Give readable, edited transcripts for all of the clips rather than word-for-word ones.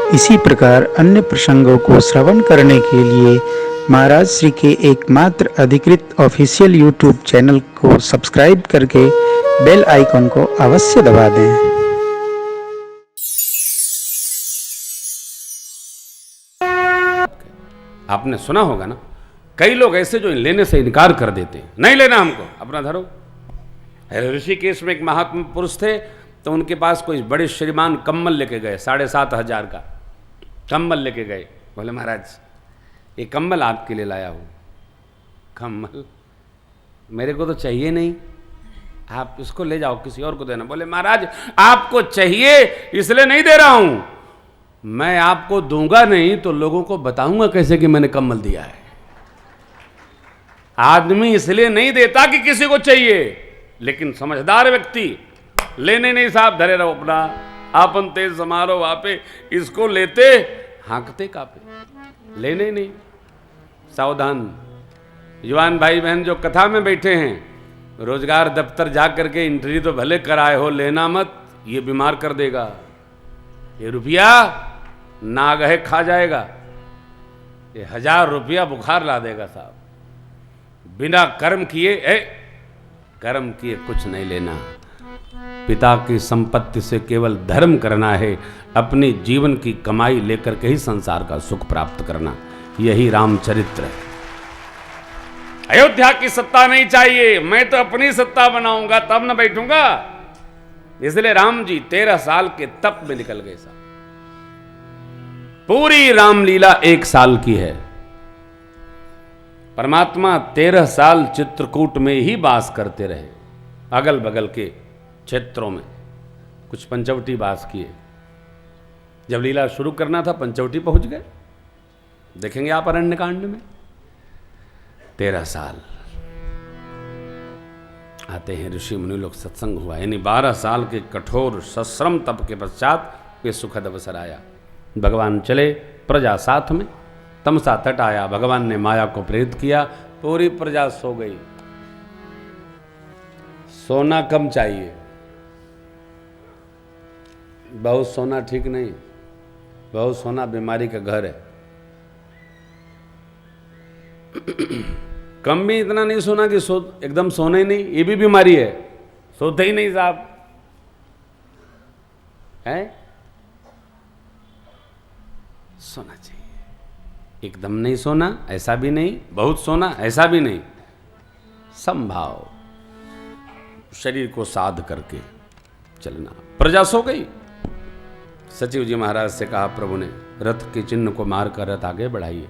इसी प्रकार अन्य प्रसंगों को श्रवण करने के लिए महाराज श्री के एकमात्र अधिकृत ऑफिशियल यूट्यूब चैनल को सब्सक्राइब करके बेल आइकन को अवश्य दबा दें। आपने सुना होगा ना, कई लोग ऐसे जो लेने से इनकार कर देते हैं, नहीं लेना हमको, अपना धरो। ऋषिकेश में एक महात्मा पुरुष थे, तो उनके पास कोई बड़े श्रीमान कम्बल लेके गए, 7,500 का कम्बल लेके गए। बोले महाराज ये कम्बल आपके लिए लाया हूँ। कम्बल मेरे को तो चाहिए नहीं, आप इसको ले जाओ, किसी और को देना। बोले महाराज आपको चाहिए इसलिए नहीं दे रहा हूं, मैं आपको दूंगा नहीं तो लोगों को बताऊंगा कैसे कि मैंने कम्बल दिया है। आदमी इसलिए नहीं देता कि किसी को चाहिए, लेकिन समझदार व्यक्ति लेने नहीं, साहब धरे रहो अपना, आपन तेज समारोह वापे, इसको लेते हाँकते कापे, लेने नहीं। सावधान युवान भाई बहन जो कथा में बैठे हैं, रोजगार दफ्तर जा करके इंटरव्यू तो भले कराए हो, लेना मत, ये बीमार कर देगा, ये रुपया नाग है खा जाएगा, ये 1000 रुपया बुखार ला देगा साहब। बिना कर्म किए कर्म किए कुछ नहीं लेना। पिता की संपत्ति से केवल धर्म करना है, अपनी जीवन की कमाई लेकर के ही संसार का सुख प्राप्त करना, यही रामचरित्र है। अयोध्या की सत्ता नहीं चाहिए, मैं तो अपनी सत्ता बनाऊंगा तब न बैठूंगा। इसलिए राम जी 13 साल के तप में निकल गए साहब। पूरी रामलीला 1 साल की है। परमात्मा 13 साल चित्रकूट में ही वास करते रहे, अगल बगल के क्षेत्रों में, कुछ पंचवटी वास किए। जब लीला शुरू करना था पंचवटी पहुंच गए, देखेंगे आप अरण्य कांड में। 13 साल आते हैं ऋषि मुनि लोग, सत्संग हुआ, यानी 12 साल के कठोर सश्रम तप के पश्चात ये सुखद अवसर आया। भगवान चले, प्रजा साथ में, तमसा तट आया, भगवान ने माया को प्रेरित किया, पूरी प्रजा सो गई। सोना कम चाहिए, बहुत सोना ठीक नहीं, बहुत सोना बीमारी का घर है। कम भी इतना नहीं सोना कि एकदम सोना ही नहीं, ये भी बीमारी है, सोते ही नहीं साहब है। सोना चाहिए, एकदम नहीं सोना ऐसा भी नहीं, बहुत सोना ऐसा भी नहीं, संभाव, शरीर को साध करके चलना। प्रजा सो गई। सचिव जी महाराज से कहा प्रभु ने, रथ के चिन्ह को मारकर रथ आगे बढ़ाइए।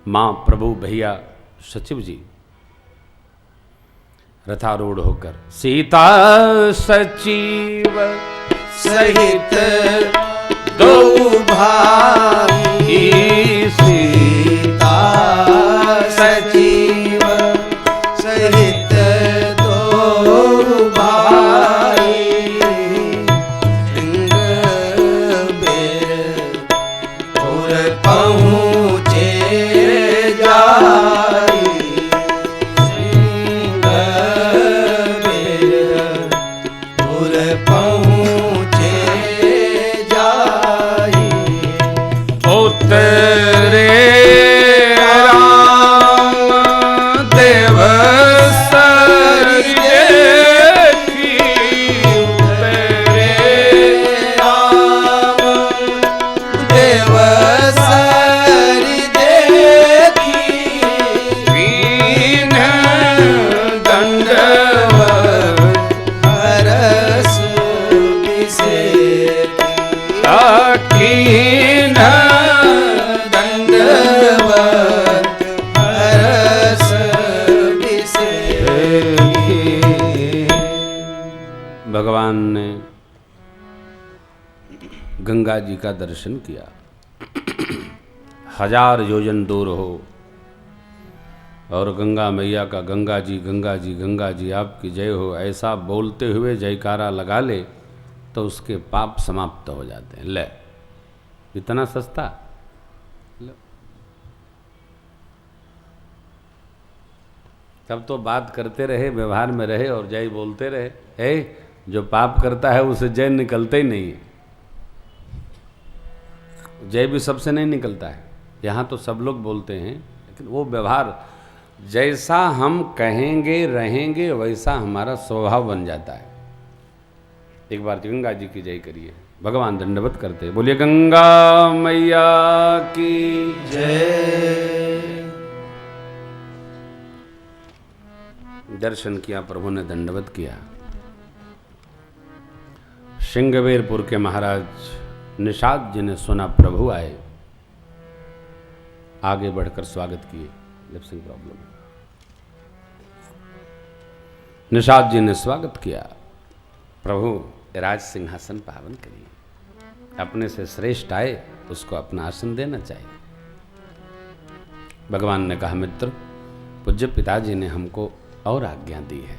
मां, प्रभु, भैया, सचिव जी रथारूढ़ होकर, सीता सचिव सहित दो भाई, सीता सचिव सहित दो भाई, सिंह बेर और पहुँचे जाई, सिंह बेर और पहुँचे जाई। उतरे राम देव सर देखी, उतरे राम देव सर देखी, कीन दंडवत हरस बिसेकी, कीन दंडवत हरस बिसेकी। भगवान ने गंगा जी का दर्शन किया। 1000 योजन दूर हो और गंगा मैया का गंगा जी गंगा जी गंगा जी आपकी जय हो ऐसा बोलते हुए जयकारा लगा ले तो उसके पाप समाप्त हो जाते हैं। ले, इतना सस्ता। तब तो बात करते रहे, व्यवहार में रहे और जय बोलते रहे। जो पाप करता है उसे जय निकलते ही नहीं है। जय भी सबसे नहीं निकलता है। यहाँ तो सब लोग बोलते हैं, लेकिन वो व्यवहार जैसा हम कहेंगे रहेंगे वैसा हमारा स्वभाव बन जाता है। एक बार गंगा जी की जय करिए, भगवान दंडवत करते, बोलिए गंगा मैया की जय। दर्शन किया, प्रभु ने दंडवत किया। सिंगवेरपुर के महाराज निषाद जी ने सुना प्रभु आए, आगे बढ़कर स्वागत किए। लिपसिंग प्रॉब्लम है। निषाद जी ने स्वागत किया, प्रभु राज सिंहासन पावन करिए, अपने से श्रेष्ठ आए उसको अपना आसन देना चाहिए। भगवान ने कहा, मित्र, पूज्य पिताजी ने हमको और आज्ञा दी है।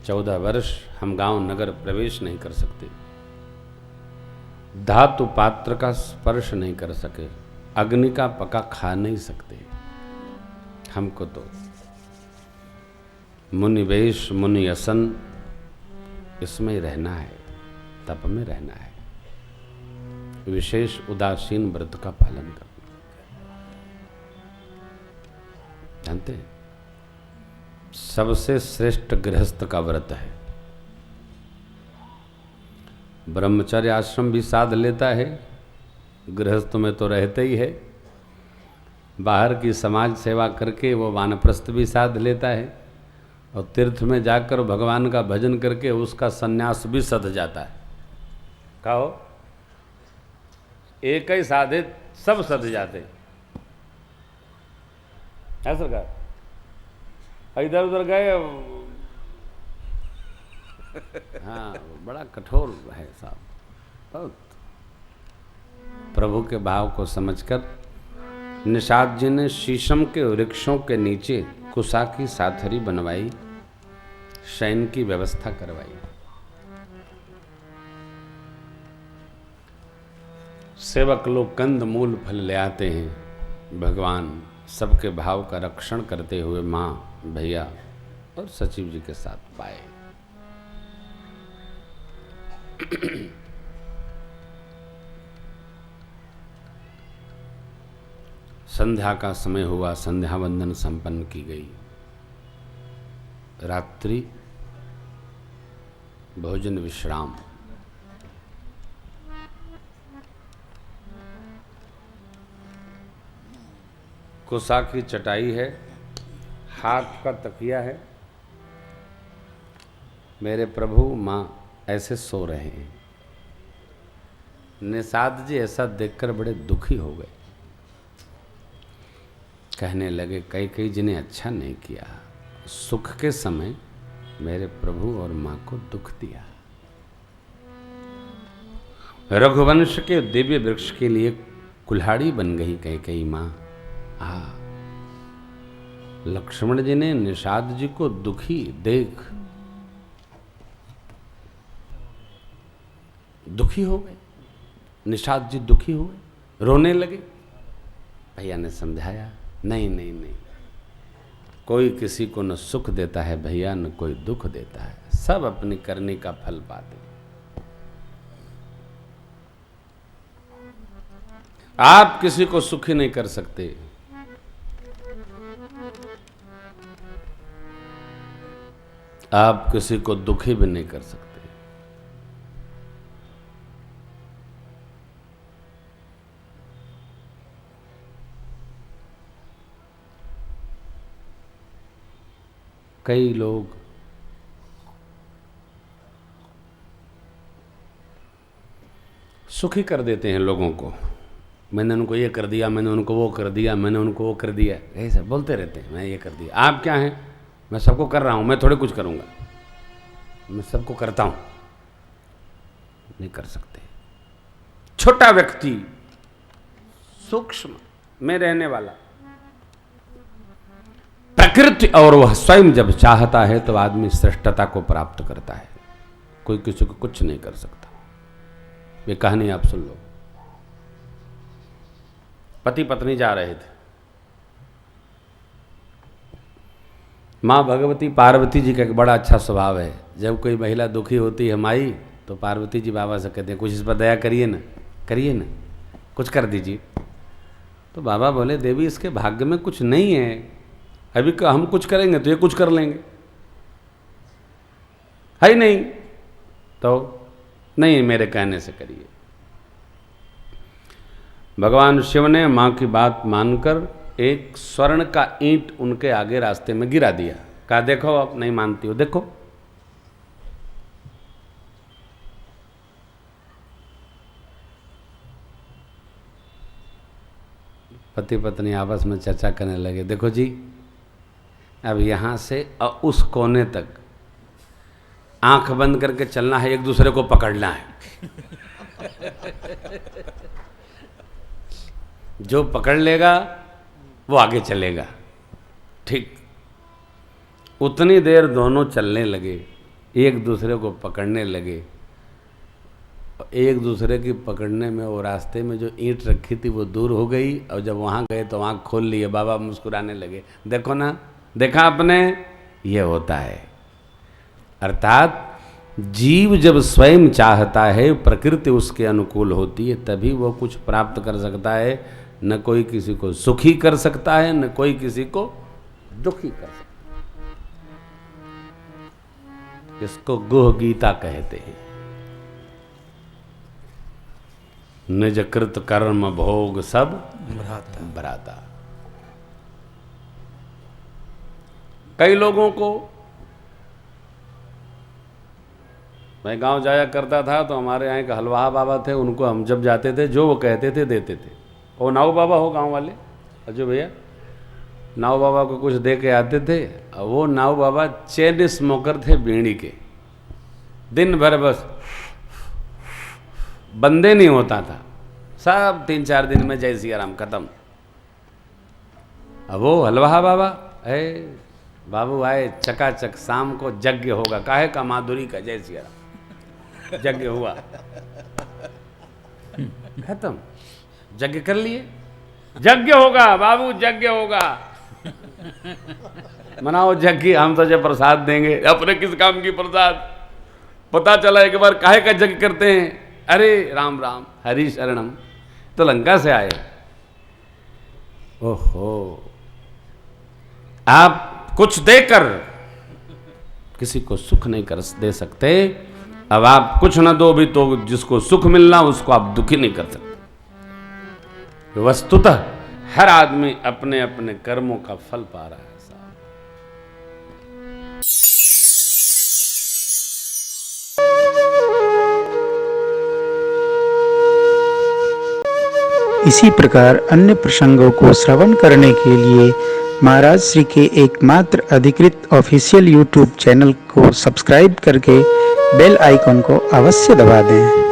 14 वर्ष हम गांव नगर प्रवेश नहीं कर सकते, धातु पात्र का स्पर्श नहीं कर सके, अग्नि का पका खा नहीं सकते। हमको तो मुनि वेश मुनि असन इसमें ही रहना है, तप में रहना है, विशेष उदासीन व्रत का पालन करना। जानते हैं, सबसे श्रेष्ठ गृहस्थ का व्रत है। ब्रह्मचर्य आश्रम भी साध लेता है, गृहस्थ में तो रहते ही है। बाहर की समाज सेवा करके वो वानप्रस्थ भी साध लेता है, और तीर्थ में जाकर भगवान का भजन करके उसका सन्यास भी सध जाता है। कहो, एक ही साधे सब सध जाते है सरकार। इधर उधर गए, हाँ, बड़ा कठोर है साहब बहुत। प्रभु के भाव को समझकर निषाद जी ने शीशम के वृक्षों के नीचे कुसा की साथरी बनवाई, शयन की व्यवस्था करवाई। सेवक लोग कंद मूल फल ले आते हैं। भगवान सबके भाव का रक्षण करते हुए माँ, भैया और सचिव जी के साथ पाए। संध्या का समय हुआ, संध्या वंदन संपन्न की गई। रात्रि भोजन विश्राम। कुसा की चटाई है, हाथ का तकिया है। मेरे प्रभु माँ ऐसे सो रहे हैं। निषाद जी ऐसा देखकर बड़े दुखी हो गए। कहने लगे, कई कई जी ने अच्छा नहीं किया, सुख के समय मेरे प्रभु और माँ को दुख दिया। रघुवंश के दिव्य वृक्ष के लिए कुल्हाड़ी बन गई कई कई माँ। लक्ष्मण जी ने निषाद जी को दुखी देख दुखी हो गए। निषाद जी दुखी हुए, रोने लगे। भैया ने समझाया, नहीं नहीं नहीं, कोई किसी को न सुख देता है भैया, न कोई दुख देता है, सब अपनी करने का फल पाते। आप किसी को सुखी नहीं कर सकते, आप किसी को दुखी भी नहीं कर सकते। कई लोग सुखी कर देते हैं लोगों को। मैंने उनको ये कर दिया, मैंने उनको वो कर दिया, मैंने उनको वो कर दिया, ऐसे बोलते रहते हैं, मैं ये कर दिया। आप क्या हैं? मैं सबको कर रहा हूं, मैं थोड़े कुछ करूंगा, मैं सबको करता हूं। नहीं कर सकते। छोटा व्यक्ति, सूक्ष्म में रहने वाला, प्रकृति और वह स्वयं जब चाहता है तो आदमी श्रेष्ठता को प्राप्त करता है। कोई किसी को कुछ नहीं कर सकता। ये कहानी आप सुन लो। पति पत्नी जा रहे थे। माँ भगवती पार्वती जी का एक बड़ा अच्छा स्वभाव है। जब कोई महिला दुखी होती है, माई तो पार्वती जी बाबा से कहते हैं कुछ इस पर दया करिए ना, करिए ना, कुछ कर दीजिए। तो बाबा बोले देवी इसके भाग्य में कुछ नहीं है, अभी हम कुछ करेंगे तो ये कुछ कर लेंगे, है ही नहीं, तो नहीं मेरे कहने से करिए। भगवान शिव ने माँ की बात मानकर एक स्वर्ण का ईंट उनके आगे रास्ते में गिरा दिया। कहा देखो आप नहीं मानती हो, देखो। पति पत्नी आपस में चर्चा करने लगे, देखो जी अब यहाँ से उस कोने तक आंख बंद करके चलना है, एक दूसरे को पकड़ना है। जो पकड़ लेगा वो आगे चलेगा। ठीक उतनी देर दोनों चलने लगे, एक दूसरे को पकड़ने लगे। एक दूसरे की पकड़ने में वो रास्ते में जो ईंट रखी थी वो दूर हो गई, और जब वहाँ गए तो आँख खोल लिए। बाबा मुस्कुराने लगे, देखो ना, देखा आपने, ये होता है। अर्थात जीव जब स्वयं चाहता है, प्रकृति उसके अनुकूल होती है, तभी वो कुछ प्राप्त कर सकता है। न कोई किसी को सुखी कर सकता है, न कोई किसी को दुखी कर सकता है। इसको गुह गीता कहते हैं। निज कृत कर्म भोग सब भ्राता। कई लोगों को, मैं गांव जाया करता था तो हमारे यहाँ एक हलवाहा बाबा थे, उनको हम जब जाते थे जो वो कहते थे देते थे। वो नाऊ बाबा हो गांव वाले, अजय भैया, नाऊ बाबा को कुछ दे के आते थे। और वो नाऊ बाबा चेन स्मोकर थे बीड़ी के, दिन भर बस बंदे नहीं होता था, सब 3-4 दिन में जय सिया राम खत्म। अब वो हलवाहा बाबा बाबू आए चकाचक, शाम को यज्ञ होगा, काहे का, माधुरी का, जय सिया राम। यज्ञ हुआ, खत्म, यज्ञ कर लिए, यज्ञ होगा बाबू, यज्ञ होगा, मनाओ यज्ञ, हम तो जब प्रसाद देंगे, अपने किस काम की प्रसाद। पता चला एक बार काहे का यज्ञ करते हैं, अरे राम राम हरि शरणम, तो लंका से आए। ओहो, आप कुछ देकर किसी को सुख नहीं कर दे सकते। अब आप कुछ न दो भी तो जिसको सुख मिलना उसको आप दुखी नहीं कर सकते। वस्तुतः हर आदमी अपने अपने कर्मों का फल पा रहा है। इसी प्रकार अन्य प्रसंगों को श्रवण करने के लिए महाराज श्री के एकमात्र अधिकृत ऑफिशियल यूट्यूब चैनल को सब्सक्राइब करके बेल आइकॉन को अवश्य दबा दें।